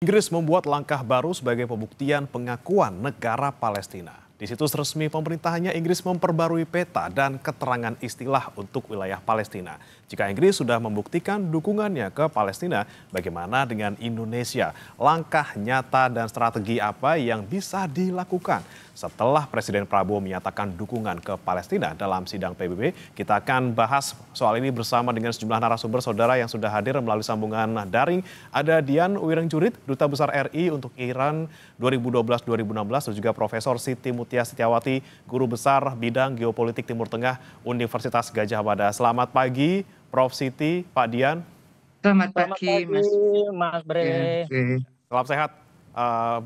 Inggris membuat langkah baru sebagai pembuktian pengakuan negara Palestina. Di situs resmi pemerintahnya, Inggris memperbarui peta dan keterangan istilah untuk wilayah Palestina. Jika Inggris sudah membuktikan dukungannya ke Palestina, bagaimana dengan Indonesia? Langkah nyata dan strategi apa yang bisa dilakukan? Setelah Presiden Prabowo menyatakan dukungan ke Palestina dalam sidang PBB, kita akan bahas soal ini bersama dengan sejumlah narasumber saudara yang sudah hadir melalui sambungan daring. Ada Dian Wirenjurit, Duta Besar RI untuk Iran 2012-2016, dan juga Profesor Siti Mutia Setiawati, Guru Besar Bidang Geopolitik Timur Tengah Universitas Gadjah Mada. Selamat pagi, Prof. Siti, Pak Dian. Selamat Selamat pagi, pagi, Mas. Mas Bre. Ya, oke. Salam sehat,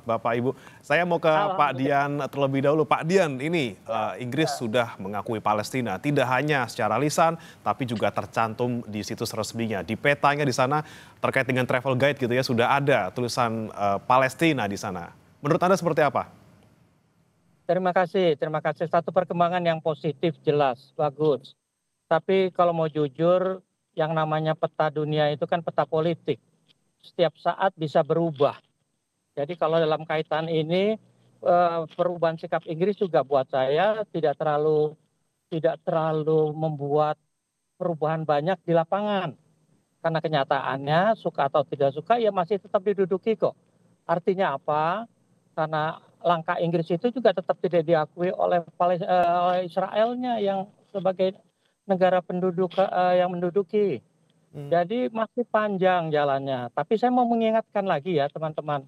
Bapak Ibu. Saya mau ke Pak Dian terlebih dahulu. Pak Dian, ini Inggris sudah mengakui Palestina, tidak hanya secara lisan, tapi juga tercantum di situs resminya. Di petanya di sana terkait dengan travel guide gitu ya, sudah ada tulisan Palestina di sana. Menurut Anda seperti apa? Terima kasih. Satu perkembangan yang positif, jelas, bagus. Tapi kalau mau jujur, yang namanya peta dunia itu kan peta politik. Setiap saat bisa berubah. Jadi kalau dalam kaitan ini, perubahan sikap Inggris juga buat saya tidak terlalu membuat perubahan banyak di lapangan. Karena kenyataannya, suka atau tidak suka, ya masih tetap diduduki kok. Artinya apa? Karena langkah Inggris itu juga tetap tidak diakui oleh Israelnya yang sebagai negara penduduk yang menduduki. Jadi masih panjang jalannya. Tapi saya mau mengingatkan lagi ya teman-teman,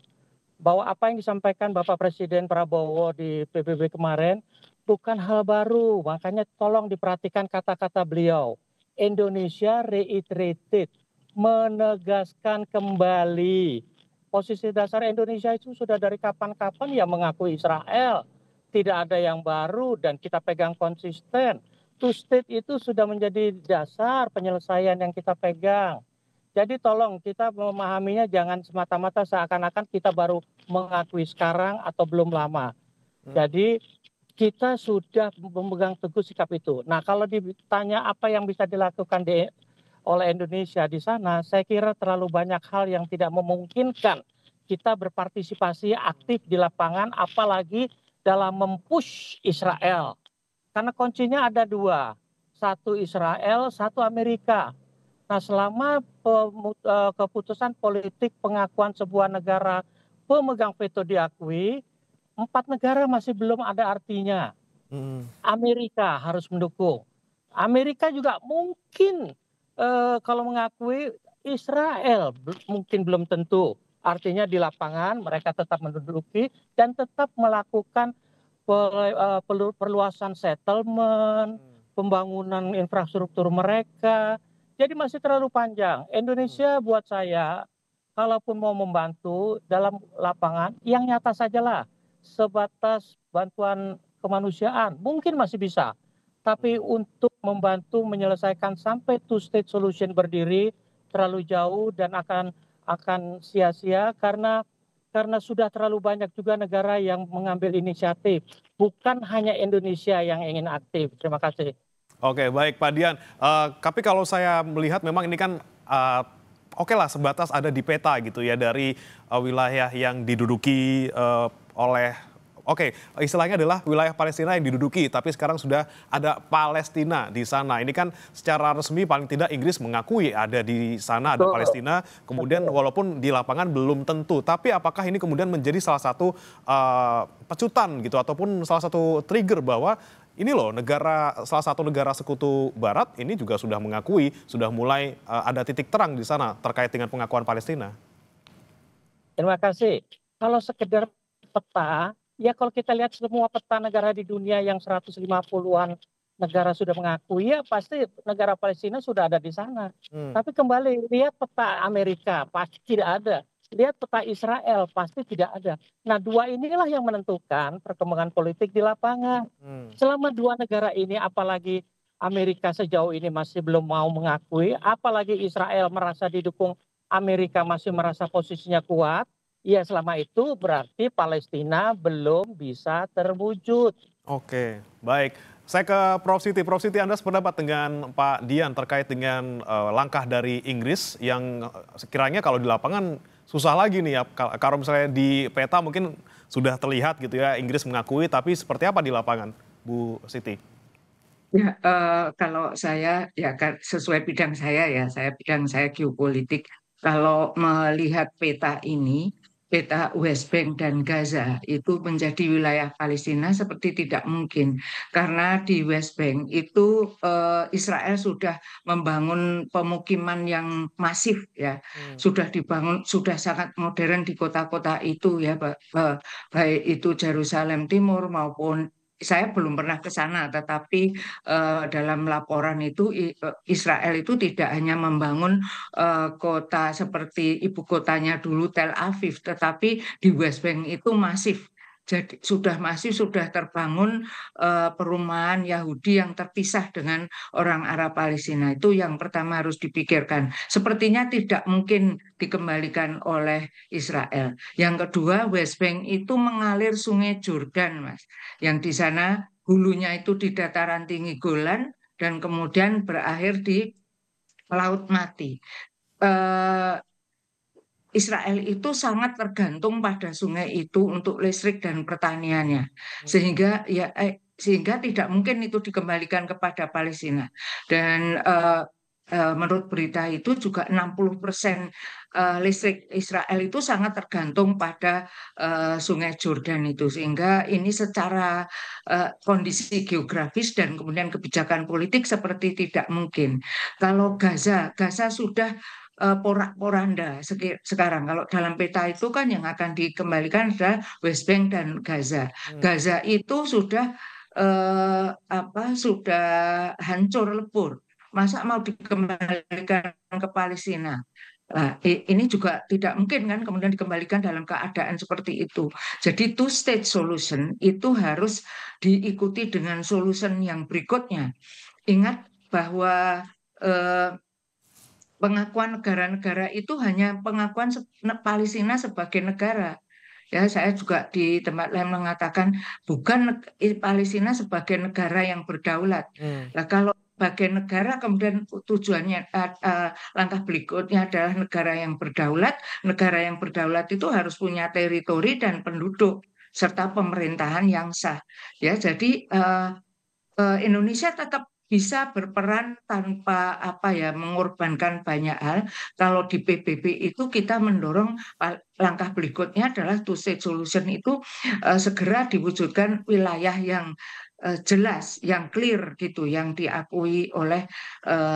bahwa apa yang disampaikan Bapak Presiden Prabowo di PBB kemarin bukan hal baru. Makanya tolong diperhatikan kata-kata beliau. Indonesia reiterated, menegaskan kembali. Posisi dasar Indonesia itu sudah dari kapan-kapan ya mengakui Israel. Tidak ada yang baru dan kita pegang konsisten. Two state itu sudah menjadi dasar penyelesaian yang kita pegang. Jadi tolong kita memahaminya jangan semata-mata seakan-akan kita baru mengakui sekarang atau belum lama. Jadi kita sudah memegang teguh sikap itu. Nah kalau ditanya apa yang bisa dilakukan oleh Indonesia di sana, saya kira terlalu banyak hal yang tidak memungkinkan kita berpartisipasi aktif di lapangan, apalagi dalam mempush Israel. Karena kuncinya ada dua, satu Israel, satu Amerika. Nah selama keputusan politik pengakuan sebuah negara pemegang veto diakui, 4 negara masih belum ada artinya. Amerika harus mendukung. Amerika juga mungkin kalau mengakui, Israel mungkin belum tentu. Artinya di lapangan mereka tetap menduduki dan tetap melakukan perluasan settlement, pembangunan infrastruktur mereka. Jadi masih terlalu panjang. Indonesia buat saya, kalaupun mau membantu dalam lapangan, yang nyata sajalah. Sebatas bantuan kemanusiaan, mungkin masih bisa. Tapi untuk membantu menyelesaikan sampai two state solution berdiri terlalu jauh dan akan sia-sia karena sudah terlalu banyak juga negara yang mengambil inisiatif. Bukan hanya Indonesia yang ingin aktif. Terima kasih. Oke, baik Pak Dian. Tapi kalau saya melihat memang ini kan oke lah sebatas ada di peta gitu ya dari wilayah yang diduduki oleh istilahnya adalah wilayah Palestina yang diduduki, tapi sekarang sudah ada Palestina di sana. Ini kan secara resmi paling tidak Inggris mengakui ada di sana, ada Palestina. Kemudian walaupun di lapangan belum tentu, tapi apakah ini kemudian menjadi salah satu pecutan gitu ataupun salah satu trigger bahwa ini loh salah satu negara sekutu Barat ini juga sudah mengakui, sudah mulai ada titik terang di sana terkait dengan pengakuan Palestina. Terima kasih. Kalau sekedar peta, ya kalau kita lihat semua peta negara di dunia yang 150-an negara sudah mengakui, ya pasti negara Palestina sudah ada di sana. Tapi kembali, lihat peta Amerika, pasti tidak ada. Lihat peta Israel, pasti tidak ada. Nah, dua inilah yang menentukan perkembangan politik di lapangan. Selama dua negara ini, apalagi Amerika sejauh ini masih belum mau mengakui, apalagi Israel merasa didukung, Amerika masih merasa posisinya kuat, ya selama itu berarti Palestina belum bisa terwujud. Oke, baik. Saya ke Prof. Siti. Prof. Siti, Anda sependapat dengan Pak Dian terkait dengan langkah dari Inggris yang sekiranya kalau di lapangan susah lagi nih ya, kalau misalnya di peta mungkin sudah terlihat gitu ya, Inggris mengakui, tapi seperti apa di lapangan, Bu Siti? Ya, kalau saya ya sesuai bidang saya ya, bidang saya geopolitik. Kalau melihat peta ini, peta West Bank dan Gaza itu menjadi wilayah Palestina seperti tidak mungkin, karena di West Bank itu Israel sudah membangun pemukiman yang masif ya, sudah dibangun, sudah sangat modern di kota-kota itu ya, baik itu Yerusalem Timur maupun saya belum pernah ke sana, tetapi dalam laporan itu Israel itu tidak hanya membangun kota seperti ibu kotanya dulu Tel Aviv, tetapi di West Bank itu masif. Jadi sudah terbangun perumahan Yahudi yang terpisah dengan orang Arab Palestina. Itu yang pertama harus dipikirkan. Sepertinya tidak mungkin dikembalikan oleh Israel. Yang kedua, West Bank itu mengalir Sungai Jordan, Mas. Yang di sana hulunya itu di dataran tinggi Golan dan kemudian berakhir di Laut Mati. Israel itu sangat tergantung pada sungai itu untuk listrik dan pertaniannya, sehingga tidak mungkin itu dikembalikan kepada Palestina. Dan menurut berita itu juga 60% listrik Israel itu sangat tergantung pada Sungai Jordan itu, sehingga ini secara kondisi geografis dan kemudian kebijakan politik seperti tidak mungkin. Kalau Gaza sudah porak-poranda sekarang. Kalau dalam peta itu kan yang akan dikembalikan adalah West Bank dan Gaza. Gaza itu sudah sudah hancur lebur. Masa mau dikembalikan ke Palestina? Nah, ini juga tidak mungkin kan kemudian dikembalikan dalam keadaan seperti itu. Jadi two-state solution itu harus diikuti dengan solution yang berikutnya. Ingat bahwa pengakuan negara-negara itu hanya pengakuan Palestina sebagai negara. Ya, saya juga di tempat lain mengatakan bukan Palestina sebagai negara yang berdaulat. Nah, kalau sebagai negara kemudian tujuannya langkah berikutnya adalah negara yang berdaulat. Negara yang berdaulat itu harus punya teritori dan penduduk serta pemerintahan yang sah. Ya, jadi Indonesia tetap bisa berperan tanpa mengorbankan banyak hal. Kalau di PBB itu kita mendorong langkah berikutnya adalah two state solution itu segera diwujudkan wilayah yang jelas, yang clear gitu, yang diakui oleh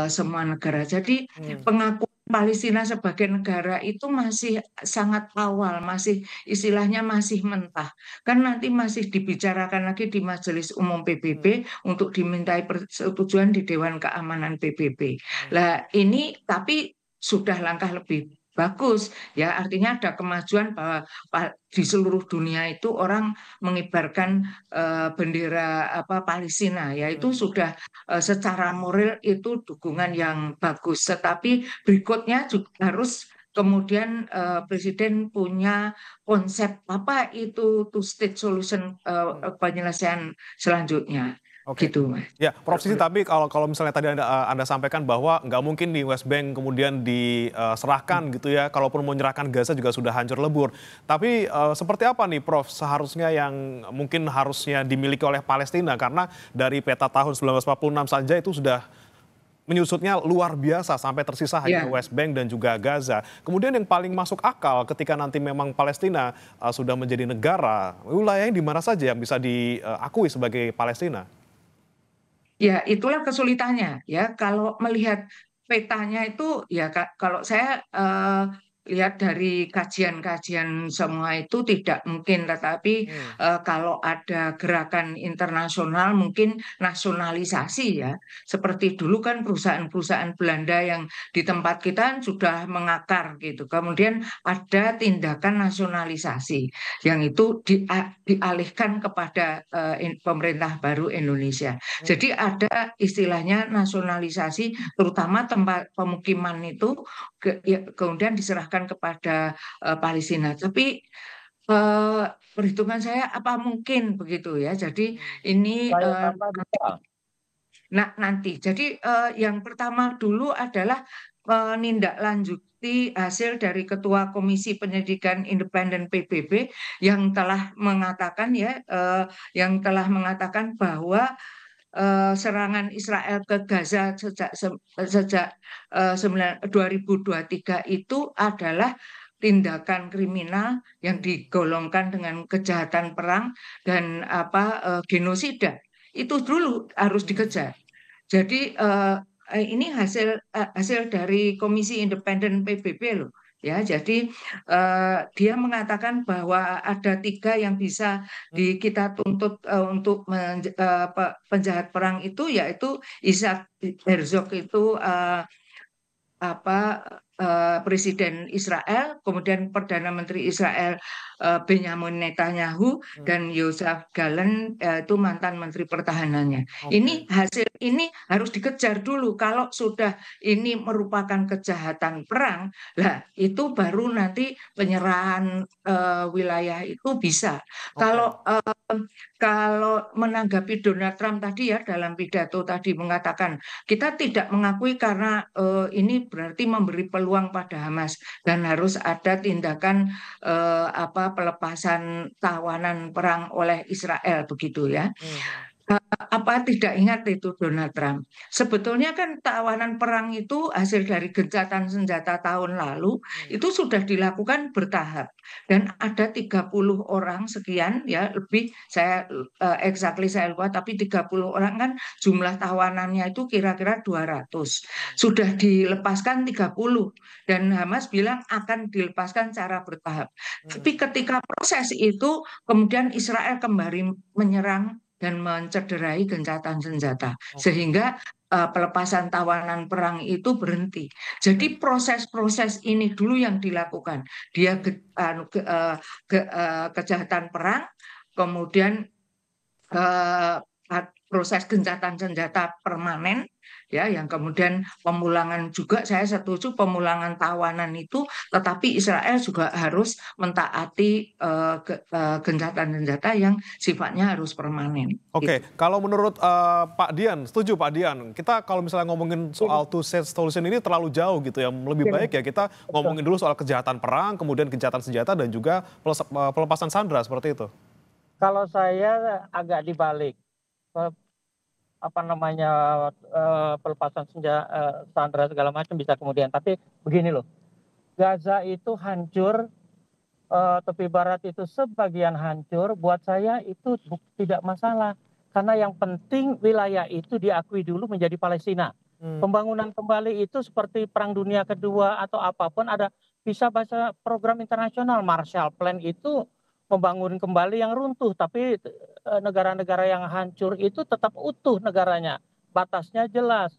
semua negara. Jadi pengakuan Palestina sebagai negara itu masih sangat awal, masih istilahnya masih mentah. Kan nanti masih dibicarakan lagi di Majelis Umum PBB untuk dimintai persetujuan di Dewan Keamanan PBB. Nah, ini tapi sudah langkah lebih bagus ya, artinya ada kemajuan bahwa di seluruh dunia itu orang mengibarkan bendera Palestina ya, itu sudah secara moral itu dukungan yang bagus. Tetapi berikutnya juga harus kemudian Presiden punya konsep apa itu two state solution penyelesaian selanjutnya. Oke. Gitu, Mas. Ya, Prof Siti, tapi kalau misalnya tadi Anda sampaikan bahwa nggak mungkin di West Bank kemudian diserahkan gitu ya, kalaupun mau menyerahkan Gaza juga sudah hancur lebur. Tapi seperti apa nih Prof seharusnya yang mungkin harusnya dimiliki oleh Palestina, karena dari peta tahun 1946 saja itu sudah menyusutnya luar biasa sampai tersisa hanya West Bank dan juga Gaza. Kemudian yang paling masuk akal ketika nanti memang Palestina sudah menjadi negara, wilayahnya di mana saja yang bisa diakui sebagai Palestina? Ya, itulah kesulitannya ya. Kalau melihat petanya itu ya, kalau saya lihat dari kajian-kajian semua itu tidak mungkin, tetapi kalau ada gerakan internasional mungkin nasionalisasi ya. Seperti dulu kan perusahaan-perusahaan Belanda yang di tempat kita sudah mengakar gitu. Kemudian ada tindakan nasionalisasi yang itu dialihkan kepada pemerintah baru Indonesia. Jadi ada istilahnya nasionalisasi, terutama tempat pemukiman itu kemudian diserahkan kepada Palestina. Tapi perhitungan saya apa mungkin begitu ya. Jadi ini nanti. Jadi yang pertama dulu adalah menindaklanjuti hasil dari Ketua Komisi Penyelidikan Independen PBB yang telah mengatakan bahwa serangan Israel ke Gaza sejak 2023 itu adalah tindakan kriminal yang digolongkan dengan kejahatan perang dan genosida. Itu dulu harus dikejar. Jadi ini hasil dari Komisi Independen PBB loh. Ya, jadi dia mengatakan bahwa ada 3 yang bisa kita tuntut untuk penjahat perang itu, yaitu Isaac Herzog itu Presiden Israel, kemudian Perdana Menteri Israel Benjamin Netanyahu, dan Yoav Gallant itu mantan Menteri Pertahanannya. Ini hasil ini harus dikejar dulu. Kalau sudah ini merupakan kejahatan perang, lah itu baru nanti penyerahan wilayah itu bisa. Kalau menanggapi Donald Trump tadi ya dalam pidato tadi mengatakan kita tidak mengakui karena ini berarti memberi peluang pada Hamas dan harus ada tindakan pelepasan tawanan perang oleh Israel begitu ya. Apa tidak ingat itu Donald Trump? Sebetulnya kan tawanan perang itu hasil dari gencatan senjata tahun lalu itu sudah dilakukan bertahap dan ada 30 orang sekian ya lebih saya saya lupa tapi 30 orang kan jumlah tawanannya itu kira-kira 200. Sudah dilepaskan 30 dan Hamas bilang akan dilepaskan secara bertahap. Tapi ketika proses itu kemudian Israel kembali menyerang dan mencederai gencatan senjata sehingga pelepasan tawanan perang itu berhenti. Jadi proses-proses ini dulu yang dilakukan. Dia kejahatan perang, kemudian proses gencatan senjata permanen ya, yang kemudian pemulangan juga saya setuju pemulangan tawanan itu, tetapi Israel juga harus mentaati gencatan senjata yang sifatnya harus permanen. Oke, kalau menurut Pak Dian, setuju Pak Dian, kita kalau misalnya ngomongin soal two state solution ini terlalu jauh gitu ya, lebih baik ya kita ngomongin dulu soal kejahatan perang, kemudian gencatan senjata dan juga pelepasan sandera seperti itu. Kalau saya agak dibalik. Pelepasan sandera segala macam bisa kemudian, tapi begini loh, Gaza itu hancur, tepi barat itu sebagian hancur, buat saya itu tidak masalah karena yang penting wilayah itu diakui dulu menjadi Palestina. Pembangunan kembali itu seperti Perang Dunia Kedua atau apapun, ada bisa baca program internasional. Marshall Plan itu membangun kembali yang runtuh, tapi negara-negara yang hancur itu tetap utuh negaranya, batasnya jelas.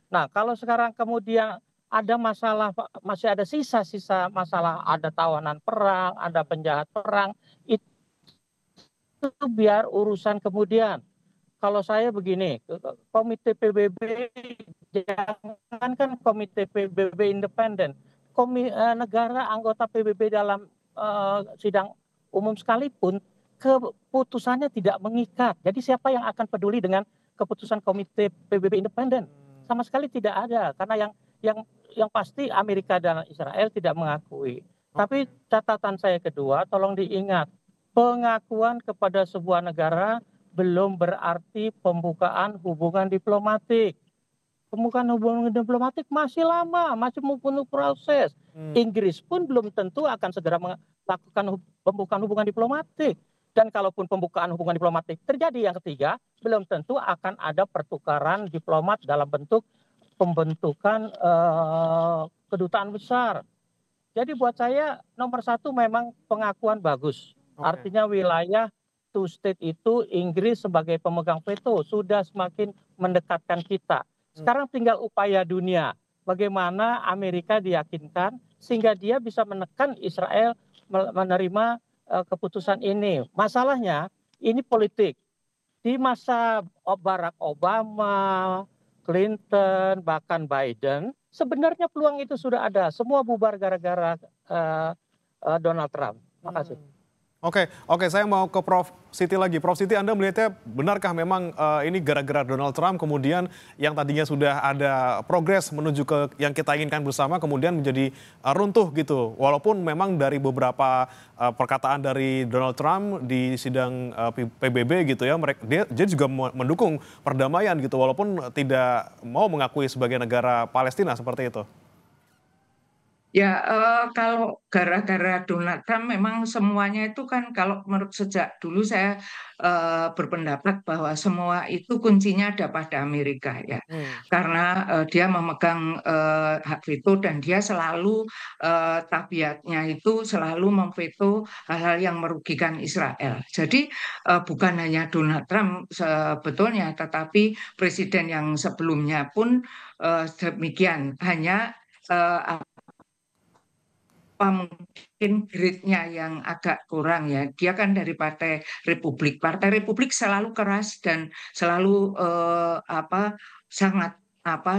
Nah, kalau sekarang kemudian ada masalah, masih ada sisa-sisa masalah, ada tawanan perang, ada penjahat perang, itu biar urusan kemudian. Kalau saya begini, Komite PBB, jangankan Komite PBB independen, negara anggota PBB dalam sidang umum sekalipun keputusannya tidak mengikat. Jadi siapa yang akan peduli dengan keputusan Komite PBB independen? Sama sekali tidak ada, karena yang pasti Amerika dan Israel tidak mengakui. Tapi catatan saya kedua, tolong diingat, pengakuan kepada sebuah negara belum berarti pembukaan hubungan diplomatik. Pembukaan hubungan diplomatik masih lama, masih mempunyai proses. Inggris pun belum tentu akan segera melakukan pembukaan hubungan diplomatik. Dan kalaupun pembukaan hubungan diplomatik terjadi yang ketiga, belum tentu akan ada pertukaran diplomat dalam bentuk pembentukan kedutaan besar. Jadi buat saya nomor satu memang pengakuan bagus. Artinya wilayah two state itu Inggris sebagai pemegang veto sudah semakin mendekatkan kita. Sekarang tinggal upaya dunia. Bagaimana Amerika diyakinkan sehingga dia bisa menekan Israel menerima keputusan ini. Masalahnya ini politik. Di masa Barack Obama, Clinton, bahkan Biden, sebenarnya peluang itu sudah ada. Semua bubar gara-gara Donald Trump. Terima kasih. Oke, saya mau ke Prof. Siti lagi. Prof. Siti, Anda melihatnya benarkah memang ini gara-gara Donald Trump kemudian yang tadinya sudah ada progres menuju ke yang kita inginkan bersama kemudian menjadi runtuh gitu. Walaupun memang dari beberapa perkataan dari Donald Trump di sidang PBB gitu ya, dia juga mendukung perdamaian gitu walaupun tidak mau mengakui sebagai negara Palestina seperti itu. Ya, kalau gara-gara Donald Trump memang semuanya itu kan kalau menurut sejak dulu saya berpendapat bahwa semua itu kuncinya ada pada Amerika ya. Hmm. Karena dia memegang hak veto dan dia selalu tabiatnya itu selalu memveto hal-hal yang merugikan Israel. Jadi bukan hanya Donald Trump sebetulnya, tetapi presiden yang sebelumnya pun demikian. Hanya mungkin grade-nya yang agak kurang ya. Dia kan dari Partai Republik. Partai Republik selalu keras dan selalu sangat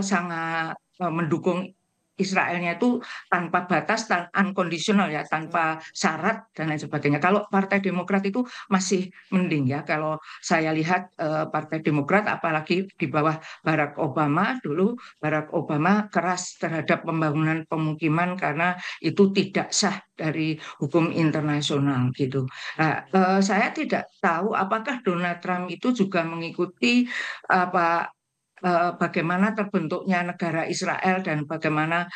sangat mendukung Israelnya itu tanpa batas, unconditional ya, tanpa syarat dan lain sebagainya. Kalau Partai Demokrat itu masih mending ya. Kalau saya lihat Partai Demokrat, apalagi di bawah Barack Obama dulu, Barack Obama keras terhadap pembangunan pemukiman karena itu tidak sah dari hukum internasional gitu. Nah, saya tidak tahu apakah Donald Trump itu juga mengikuti apa bagaimana terbentuknya negara Israel dan bagaimana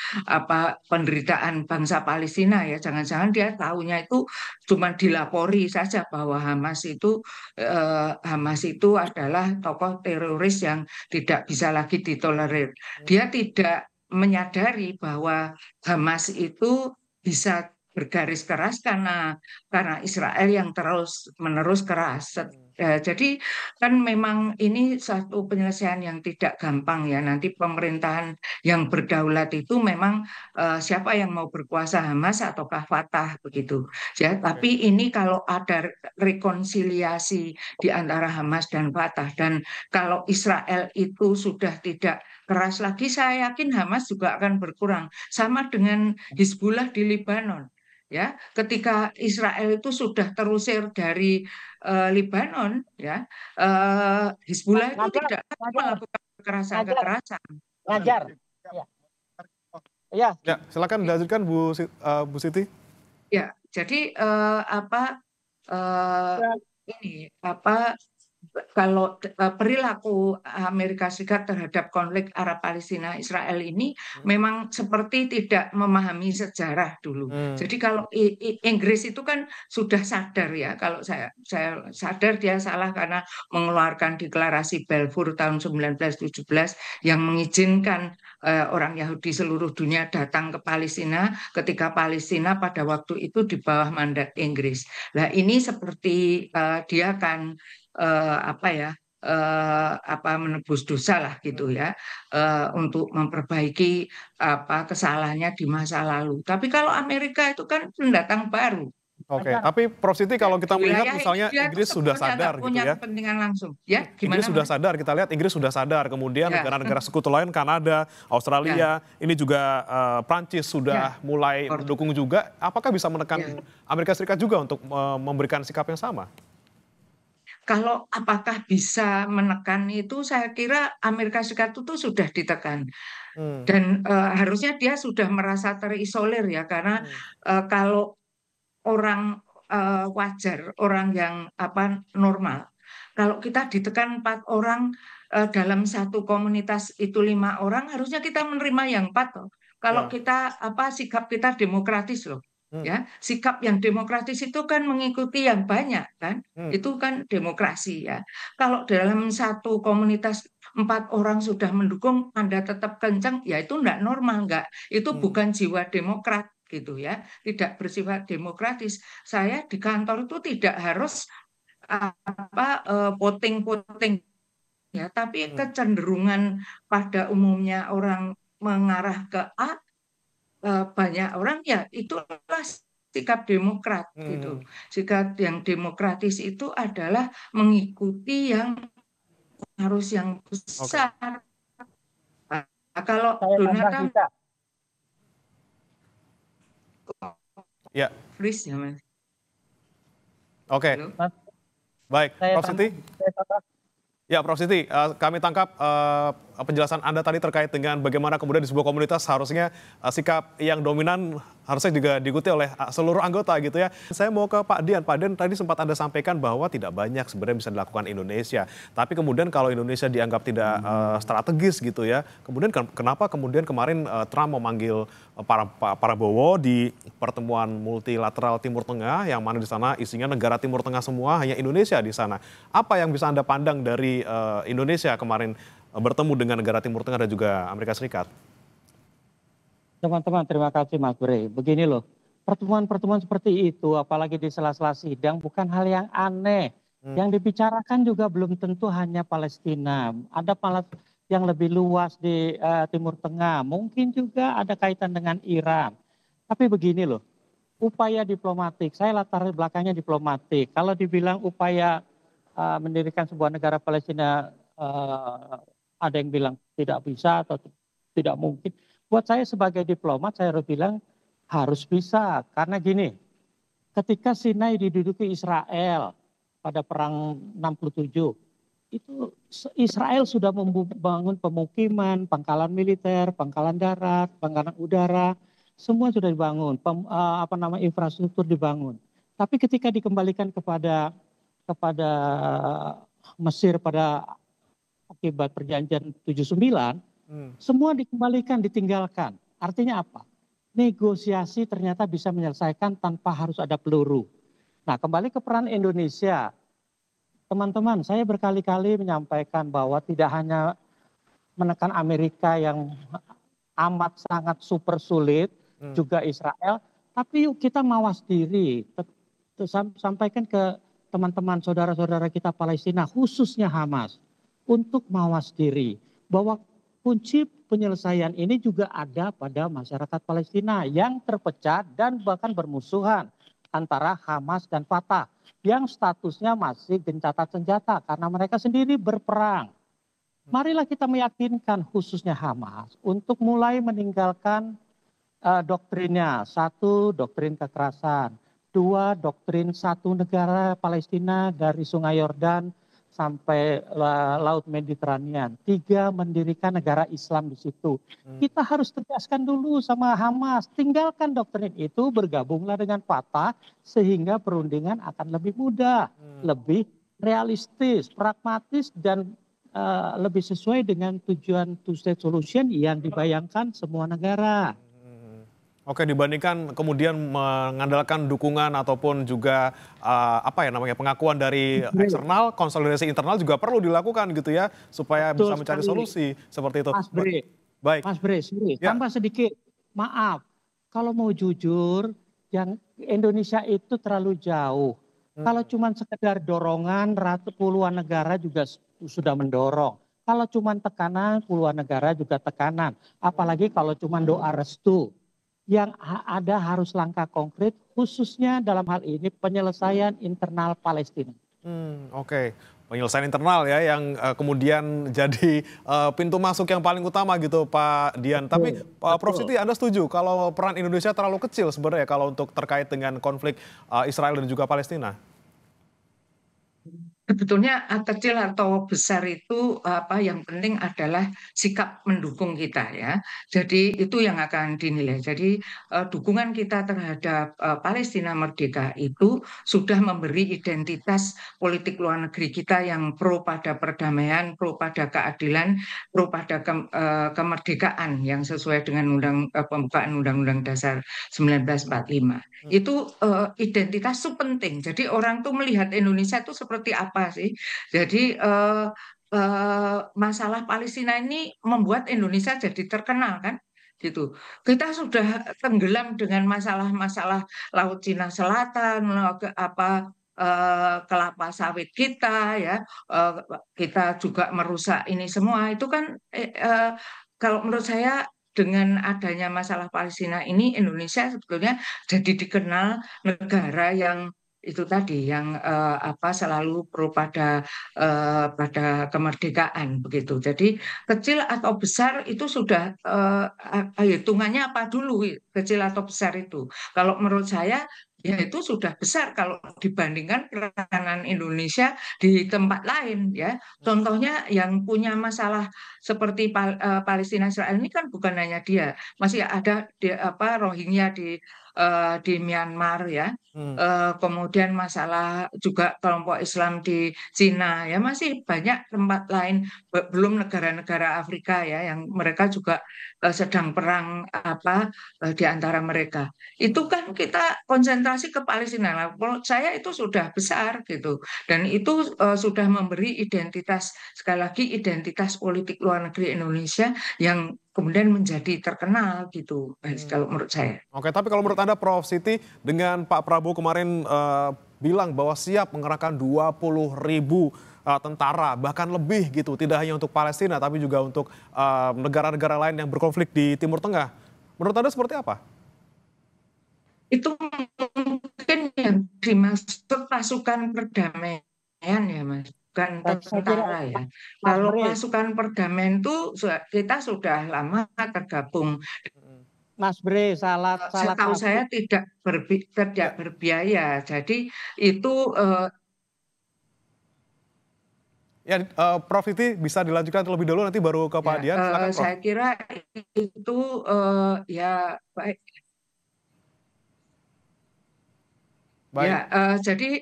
penderitaan bangsa Palestina ya. Jangan-jangan dia tahunya itu cuma dilapori saja bahwa Hamas itu adalah tokoh teroris yang tidak bisa lagi ditolerir. Dia tidak menyadari bahwa Hamas itu bisa bergaris keras karena Israel yang terus menerus keras. Jadi kan memang ini satu penyelesaian yang tidak gampang ya. Nanti pemerintahan yang berdaulat itu memang siapa yang mau berkuasa, Hamas ataukah Fatah begitu. Ya, tapi ini kalau ada rekonsiliasi di antara Hamas dan Fatah dan kalau Israel itu sudah tidak keras lagi, saya yakin Hamas juga akan berkurang. Sama dengan Hizbullah di Lebanon. Ya, ketika Israel itu sudah terusir dari Lebanon, ya, Hizbullah itu Ngajar, tidak ngajar, melakukan kekerasan-kekerasan. ngajar. Ya. Ya. Ya, silakan dilanjutkan Bu Siti. Ya, jadi Ya. ini kalau perilaku Amerika Serikat terhadap konflik Arab Palestina Israel ini memang seperti tidak memahami sejarah dulu. Jadi kalau Inggris itu kan sudah sadar ya, kalau saya sadar dia salah karena mengeluarkan deklarasi Balfour tahun 1917 yang mengizinkan orang Yahudi seluruh dunia datang ke Palestina ketika Palestina pada waktu itu di bawah mandat Inggris. Nah, ini seperti dia kan menebus dosa lah gitu ya, untuk memperbaiki kesalahannya di masa lalu. Tapi kalau Amerika itu kan pendatang baru. Oke, tapi Prof. Siti kalau kita Di melihat wilayah ini misalnya dia tuh Inggris sudah sebetulnya nggak sadar gitu punya ya. kepentingan langsung. Ya, Inggris gimana sudah Mas? sadar, kita lihat Inggris sudah sadar. Kemudian Ya, negara-negara sekutu lain, Kanada, Australia, ini juga Prancis sudah ya, mulai mendukung juga. Apakah bisa ya. menekan Amerika Serikat juga untuk memberikan sikap yang sama? Kalau apakah bisa menekan itu, saya kira Amerika Serikat itu sudah ditekan. Dan harusnya dia sudah merasa terisolir ya, karena kalau orang wajar, orang yang normal, kalau kita ditekan 4 orang dalam satu komunitas itu 5 orang, harusnya kita menerima yang 4 loh. Kalau Ya. kita sikap kita demokratis loh. Hmm. Ya, sikap yang demokratis itu kan mengikuti yang banyak kan, itu kan demokrasi ya. Kalau dalam satu komunitas 4 orang sudah mendukung, Anda tetap kencang, ya itu enggak normal, itu bukan jiwa demokrat gitu ya, tidak bersifat demokratis. Saya di kantor itu tidak harus voting ya, tapi kecenderungan pada umumnya orang mengarah ke A, banyak orang ya itulah sikap demokrat gitu. Sikap yang demokratis itu adalah mengikuti yang harus yang Oke. besar. Nah, kalau Saya Donald tambah Trump bisa. Ya. freeze ya Mas. Oke, Halo? Mas, baik. saya Prof. Siti? tambah. Ya, Prof. Siti, kami tangkap penjelasan Anda tadi terkait dengan bagaimana kemudian di sebuah komunitas harusnya sikap yang dominan harusnya juga diikuti oleh seluruh anggota gitu ya. Saya mau ke Pak Dian. Pak Dian, tadi sempat Anda sampaikan bahwa tidak banyak sebenarnya bisa dilakukan Indonesia. Tapi kemudian kalau Indonesia dianggap tidak strategis gitu ya, kemudian kenapa kemudian kemarin Trump memanggil Pak Prabowo di pertemuan multilateral Timur Tengah, yang mana di sana isinya negara Timur Tengah semua, hanya Indonesia di sana. Apa yang bisa Anda pandang dari Indonesia kemarin bertemu dengan negara Timur Tengah dan juga Amerika Serikat? Teman-teman, terima kasih Mas Bre. Begini loh, pertemuan-pertemuan seperti itu, apalagi di sela-sela sidang, bukan hal yang aneh. Yang dibicarakan juga belum tentu hanya Palestina. Ada malah yang lebih luas di Timur Tengah. Mungkin juga ada kaitan dengan Iran. Tapi begini loh, upaya diplomatik, saya latar belakangnya diplomatik. Kalau dibilang upaya mendirikan sebuah negara Palestina, ada yang bilang tidak bisa atau tidak mungkin. Buat saya sebagai diplomat, saya harus bilang harus bisa. Karena gini, ketika Sinai diduduki Israel pada perang 67, itu Israel sudah membangun pemukiman, pangkalan militer, pangkalan darat, pangkalan udara, semua sudah dibangun, infrastruktur dibangun. Tapi ketika dikembalikan kepada Mesir pada akibat perjanjian 79, semua dikembalikan, ditinggalkan. Artinya apa? Negosiasi ternyata bisa menyelesaikan tanpa harus ada peluru. Nah, kembali ke peran Indonesia. Teman-teman, saya berkali-kali menyampaikan bahwa tidak hanya menekan Amerika yang amat sangat super sulit, juga Israel, tapi yuk kita mawas diri. Sampaikan ke teman-teman, saudara-saudara kita Palestina, khususnya Hamas, untuk mawas diri. Bahwa kunci penyelesaian ini juga ada pada masyarakat Palestina yang terpecah dan bahkan bermusuhan antara Hamas dan Fatah yang statusnya masih gencatan senjata karena mereka sendiri berperang. Marilah kita meyakinkan khususnya Hamas untuk mulai meninggalkan doktrinnya. Satu, doktrin kekerasan. Dua, doktrin satu negara Palestina dari Sungai Yordan sampai Laut Mediterania. Tiga, mendirikan negara Islam di situ. Kita harus tegaskan dulu sama Hamas, tinggalkan doktrin itu, bergabunglah dengan Fatah, sehingga perundingan akan lebih mudah, lebih realistis, pragmatis, dan lebih sesuai dengan tujuan two-state solution yang dibayangkan semua negara. Oke, dibandingkan kemudian mengandalkan dukungan ataupun juga pengakuan dari eksternal, konsolidasi internal juga perlu dilakukan gitu ya, supaya Betul bisa mencari sekali. solusi seperti itu. Mas Bre, Baik. Mas Bre, sorry, Ya. tambah sedikit. Maaf, kalau mau jujur, yang Indonesia itu terlalu jauh. Kalau cuma sekedar dorongan, puluhan negara juga sudah mendorong. Kalau cuma tekanan, puluhan negara juga tekanan. Apalagi kalau cuma doa restu. Yang ada harus langkah konkret, khususnya dalam hal ini penyelesaian internal Palestina. Oke. Penyelesaian internal ya yang kemudian jadi pintu masuk yang paling utama gitu Pak Dian. Tapi Prof. Siti, Anda setuju kalau peran Indonesia terlalu kecil sebenarnya kalau untuk terkait dengan konflik Israel dan juga Palestina? Sebetulnya kecil atau besar itu yang penting adalah sikap mendukung kita ya. Jadi itu yang akan dinilai. Jadi dukungan kita terhadap Palestina merdeka itu sudah memberi identitas politik luar negeri kita yang pro pada perdamaian, pro pada keadilan, pro pada kemerdekaan yang sesuai dengan pembukaan Undang-Undang Dasar 1945. Itu identitas itu penting. Jadi orang tuh melihat Indonesia itu seperti apa sih? Jadi masalah Palestina ini membuat Indonesia jadi terkenal kan, gitu. Kita sudah tenggelam dengan masalah-masalah Laut Cina Selatan, kelapa sawit kita, ya, kita juga merusak ini semua. Itu kan kalau menurut saya dengan adanya masalah Palestina ini Indonesia sebetulnya jadi dikenal negara yang itu tadi yang selalu pro pada kemerdekaan begitu. Jadi kecil atau besar itu sudah hitungannya apa dulu kecil atau besar itu. Kalau menurut saya ya itu sudah besar kalau dibandingkan peranan Indonesia di tempat lain ya. Contohnya yang punya masalah seperti Palestina Israel ini kan bukan hanya dia, masih ada Rohingya di Myanmar ya. Hmm. Kemudian masalah juga kelompok Islam di Cina ya, masih banyak tempat lain, belum negara-negara Afrika ya yang mereka juga sedang perang di antara mereka. Itu kan kita konsentrasi ke Palestina. Nah, menurut saya itu sudah besar gitu. Dan itu sudah memberi identitas, sekali lagi identitas politik luar negeri Indonesia yang kemudian menjadi terkenal gitu, kalau menurut saya. Oke, tapi kalau menurut Anda Prof. Siti, dengan Pak Prabowo kemarin bilang bahwa siap mengerahkan 20.000 tentara, bahkan lebih gitu, tidak hanya untuk Palestina, tapi juga untuk negara-negara lain yang berkonflik di Timur Tengah. Menurut Anda seperti apa? Itu mungkin yang dimaksud pasukan perdamaian ya Mas, bukan Saya kira tentara ya. Mas Kalau Bre, pasukan perdamaian itu kita sudah lama tergabung. Mas Bre, salah salah Setahu saya tafsir. tidak Ya, berbiaya. Jadi itu ya, Prof. Siti bisa dilanjutkan terlebih dahulu, nanti baru ke Pak ya Dian. Silakan Prof. saya kira itu ya baik. Ya, Baik. jadi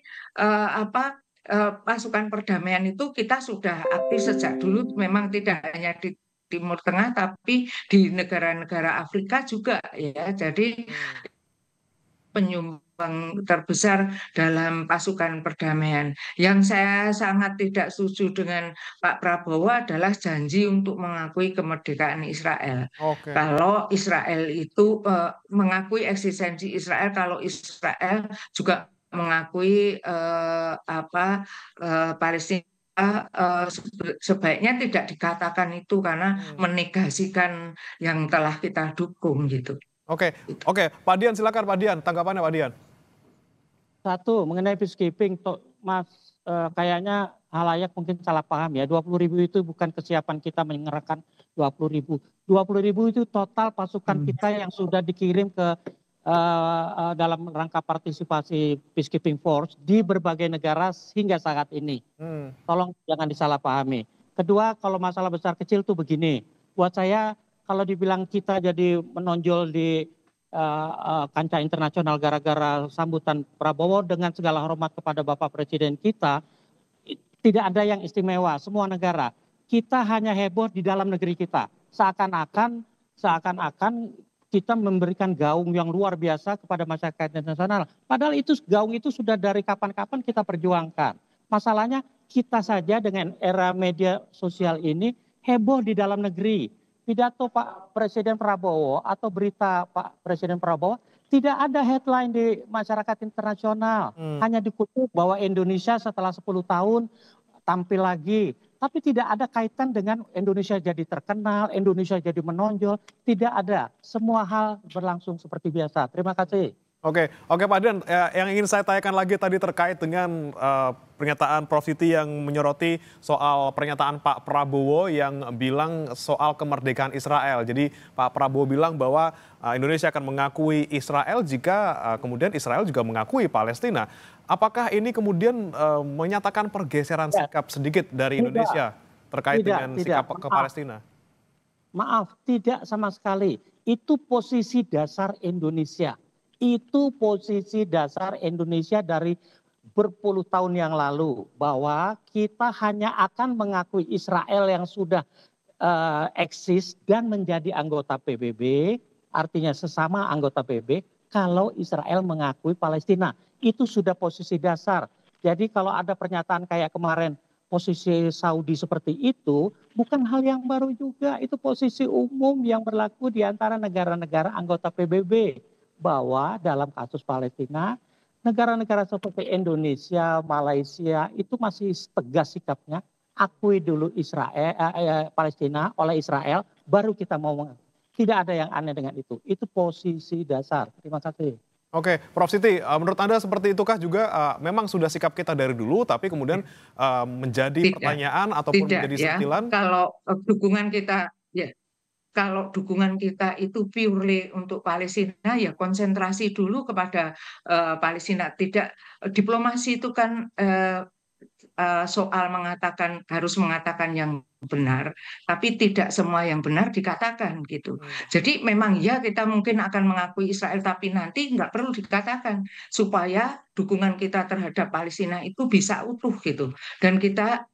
pasukan perdamaian itu kita sudah aktif sejak dulu, memang tidak hanya di Timur Tengah, tapi di negara-negara Afrika juga ya. Jadi Hmm. penyumbang terbesar dalam pasukan perdamaian. Yang saya sangat tidak setuju dengan Pak Prabowo adalah janji untuk mengakui kemerdekaan Israel. Oke. Kalau Israel itu mengakui eksistensi Israel, kalau Israel juga mengakui Palestina, sebaiknya tidak dikatakan itu karena Hmm. menegasikan yang telah kita dukung gitu. Oke, oke, Pak Dian silakan Pak Dian, tanggapannya Pak Dian. Satu, mengenai peacekeeping, Mas, kayaknya halayak mungkin salah paham ya. 20.000 itu bukan kesiapan kita mengerahkan 20.000. 20.000 itu total pasukan kita yang sudah dikirim ke dalam rangka partisipasi peacekeeping force di berbagai negara hingga saat ini. Hmm. Tolong jangan disalahpahami. Kedua, kalau masalah besar kecil tuh begini. Buat saya, kalau dibilang kita jadi menonjol di kancah internasional gara-gara sambutan Prabowo, dengan segala hormat kepada Bapak Presiden kita, tidak ada yang istimewa, semua negara. Kita hanya heboh di dalam negeri kita. Seakan-akan kita memberikan gaung yang luar biasa kepada masyarakat internasional. Padahal itu gaung itu sudah dari kapan-kapan kita perjuangkan. Masalahnya kita saja dengan era media sosial ini heboh di dalam negeri. Pidato Pak Presiden Prabowo atau berita Pak Presiden Prabowo tidak ada headline di masyarakat internasional. Hanya dikutip bahwa Indonesia setelah 10 tahun tampil lagi. Tapi tidak ada kaitan dengan Indonesia jadi terkenal, Indonesia jadi menonjol. Tidak ada. Semua hal berlangsung seperti biasa. Terima kasih. Oke, Pak Dian, yang ingin saya tanyakan lagi tadi terkait dengan pernyataan Prof. Siti yang menyoroti soal pernyataan Pak Prabowo yang bilang soal kemerdekaan Israel. Jadi Pak Prabowo bilang bahwa Indonesia akan mengakui Israel jika kemudian Israel juga mengakui Palestina. Apakah ini kemudian menyatakan pergeseran sikap sedikit dari Indonesia terkait dengan sikap ke Palestina? Maaf, tidak sama sekali. Itu posisi dasar Indonesia. Itu posisi dasar Indonesia dari berpuluh tahun yang lalu, bahwa kita hanya akan mengakui Israel yang sudah eksis dan menjadi anggota PBB, artinya sesama anggota PBB, kalau Israel mengakui Palestina. Itu sudah posisi dasar. Jadi kalau ada pernyataan kayak kemarin, posisi Saudi seperti itu, bukan hal yang baru juga. Itu posisi umum yang berlaku di antara negara-negara anggota PBB. Bahwa dalam kasus Palestina, negara-negara seperti Indonesia, Malaysia itu masih tegas sikapnya. Akui dulu Palestina oleh Israel, baru kita mau mengakui. Tidak ada yang aneh dengan itu. Itu posisi dasar. Terima kasih. Oke, Prof. Siti, menurut Anda seperti itukah juga memang sudah sikap kita dari dulu, tapi kemudian menjadi pertanyaan ataupun menjadi ya. sentilan? Kalau dukungan kita, ya. kalau dukungan kita itu purely untuk Palestina, ya konsentrasi dulu kepada Palestina. Tidak, diplomasi itu kan soal harus mengatakan yang benar, tapi tidak semua yang benar dikatakan gitu. Jadi memang ya kita mungkin akan mengakui Israel, tapi nanti nggak perlu dikatakan supaya dukungan kita terhadap Palestina itu bisa utuh gitu. Dan kita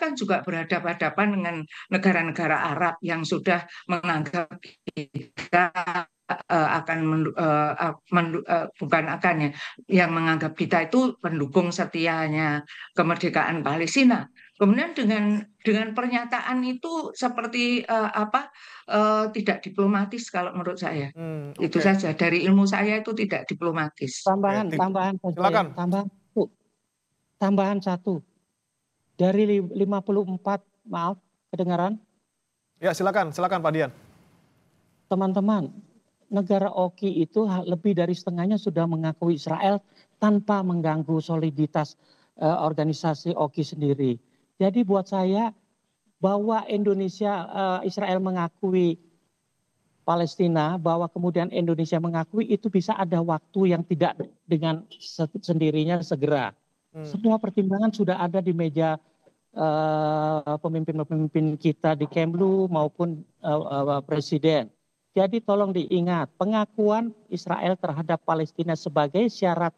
kan juga berhadapan-hadapan dengan negara-negara Arab yang sudah menganggap kita bukan akan ya, yang menganggap kita itu pendukung setianya kemerdekaan Palestina. Kemudian dengan pernyataan itu seperti tidak diplomatis kalau menurut saya. Itu Oke. saja, dari ilmu saya itu tidak diplomatis. Tambahan saja Silakan. ya, tambahan satu. Dari 54, maaf, kedengaran? Ya, silakan Pak Dian. Teman-teman, negara OKI itu lebih dari setengahnya sudah mengakui Israel tanpa mengganggu soliditas organisasi OKI sendiri. Jadi buat saya bahwa Israel mengakui Palestina, bahwa kemudian Indonesia mengakui, itu bisa ada waktu yang tidak dengan sendirinya segera. Semua pertimbangan sudah ada di meja pemimpin-pemimpin kita di Kemlu maupun Presiden. Jadi tolong diingat, pengakuan Israel terhadap Palestina sebagai syarat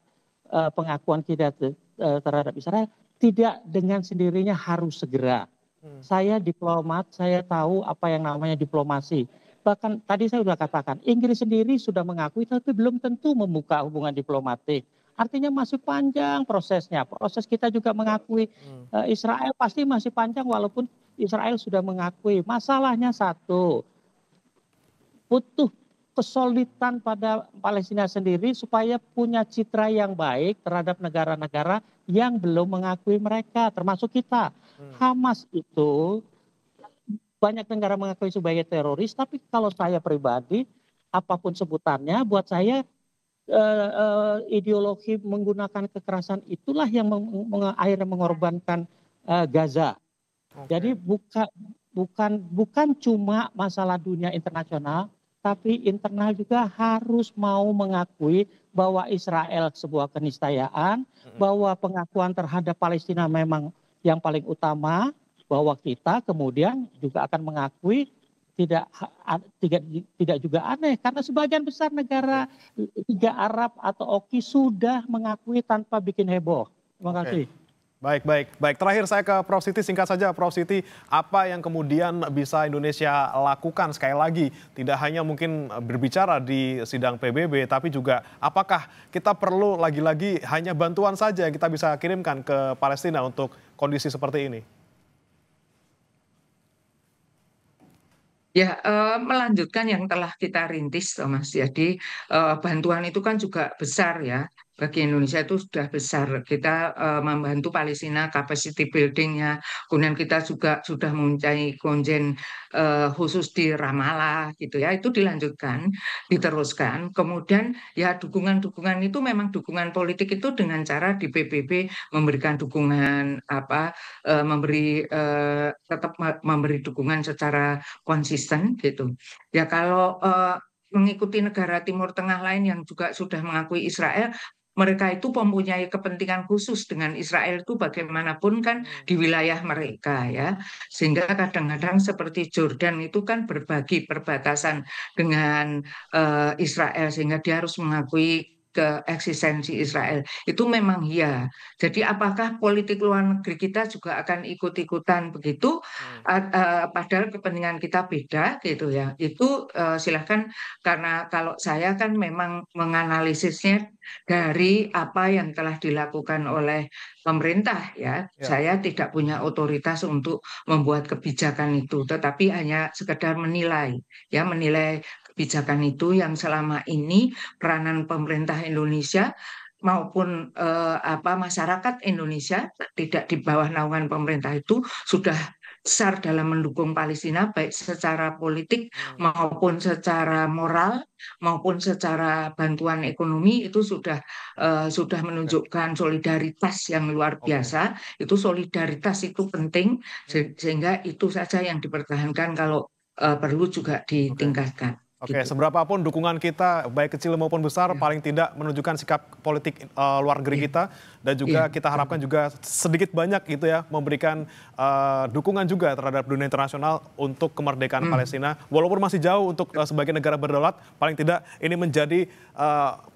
pengakuan kita terhadap Israel tidak dengan sendirinya harus segera. Saya diplomat, saya tahu apa yang namanya diplomasi. Bahkan tadi saya sudah katakan, Inggris sendiri sudah mengakui tapi belum tentu membuka hubungan diplomatik. Artinya masih panjang prosesnya. Proses kita juga mengakui Israel pasti masih panjang walaupun Israel sudah mengakui. Masalahnya satu, butuh kesulitan pada Palestina sendiri supaya punya citra yang baik terhadap negara-negara yang belum mengakui mereka, termasuk kita. Hamas itu banyak negara mengakui sebagai teroris, tapi kalau saya pribadi, apapun sebutannya, buat saya ideologi menggunakan kekerasan itulah yang akhirnya mengorbankan Gaza. Jadi bukan cuma masalah dunia internasional, tapi internal juga harus mau mengakui bahwa Israel sebuah keniscayaan, bahwa pengakuan terhadap Palestina memang yang paling utama, bahwa kita kemudian juga akan mengakui tidak juga aneh karena sebagian besar negara Liga Arab atau OKI sudah mengakui tanpa bikin heboh. Terima kasih. Baik. Terakhir saya ke Prof. Siti, singkat saja Prof. Siti, apa yang kemudian bisa Indonesia lakukan sekali lagi? Tidak hanya mungkin berbicara di sidang PBB, tapi juga apakah kita perlu lagi-lagi hanya bantuan saja yang kita bisa kirimkan ke Palestina untuk kondisi seperti ini? Ya, melanjutkan yang telah kita rintis, Mas. Jadi bantuan itu kan juga besar ya. Bagi Indonesia itu sudah besar. Kita membantu Palestina capacity building-nya. Kemudian kita juga sudah mempunyai konjen khusus di Ramallah gitu ya. Itu dilanjutkan, diteruskan. Kemudian ya dukungan-dukungan itu memang dukungan politik itu dengan cara di PBB memberikan dukungan tetap memberi dukungan secara konsisten gitu. Ya kalau mengikuti negara Timur Tengah lain yang juga sudah mengakui Israel, mereka itu mempunyai kepentingan khusus dengan Israel itu bagaimanapun kan di wilayah mereka ya. Sehingga kadang-kadang seperti Jordan itu kan berbagi perbatasan dengan Israel sehingga dia harus mengakui ke eksistensi Israel. Itu memang ya. Jadi apakah politik luar negeri kita juga akan ikut-ikutan begitu? Padahal kepentingan kita beda gitu ya. Itu silahkan, karena kalau saya kan memang menganalisisnya dari apa yang telah dilakukan oleh pemerintah ya. Saya tidak punya otoritas untuk membuat kebijakan itu, tetapi hanya sekedar menilai kebijakan itu yang selama ini peranan pemerintah Indonesia maupun masyarakat Indonesia tidak di bawah naungan pemerintah itu sudah besar dalam mendukung Palestina baik secara politik maupun secara moral maupun secara bantuan ekonomi. Itu sudah menunjukkan solidaritas yang luar biasa. Itu solidaritas itu penting sehingga itu saja yang dipertahankan kalau perlu juga ditingkatkan. Oke, Gitu. seberapapun dukungan kita, baik kecil maupun besar, paling tidak menunjukkan sikap politik luar negeri kita, dan juga kita harapkan juga sedikit banyak gitu ya, memberikan dukungan juga terhadap dunia internasional untuk kemerdekaan Palestina. Walaupun masih jauh untuk sebagai negara berdaulat, paling tidak ini menjadi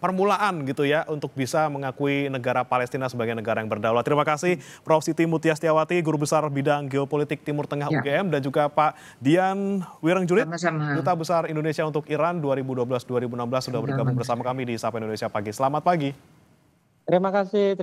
permulaan gitu ya, untuk bisa mengakui negara Palestina sebagai negara yang berdaulat. Terima kasih Prof. Siti Mutiastiawati, Guru Besar Bidang Geopolitik Timur Tengah UGM, dan juga Pak Dian Wirengjurit, Duta Besar Indonesia untuk Iran 2012-2016 sudah bergabung bersama kami di Sapa Indonesia Pagi. Selamat pagi. Terima kasih.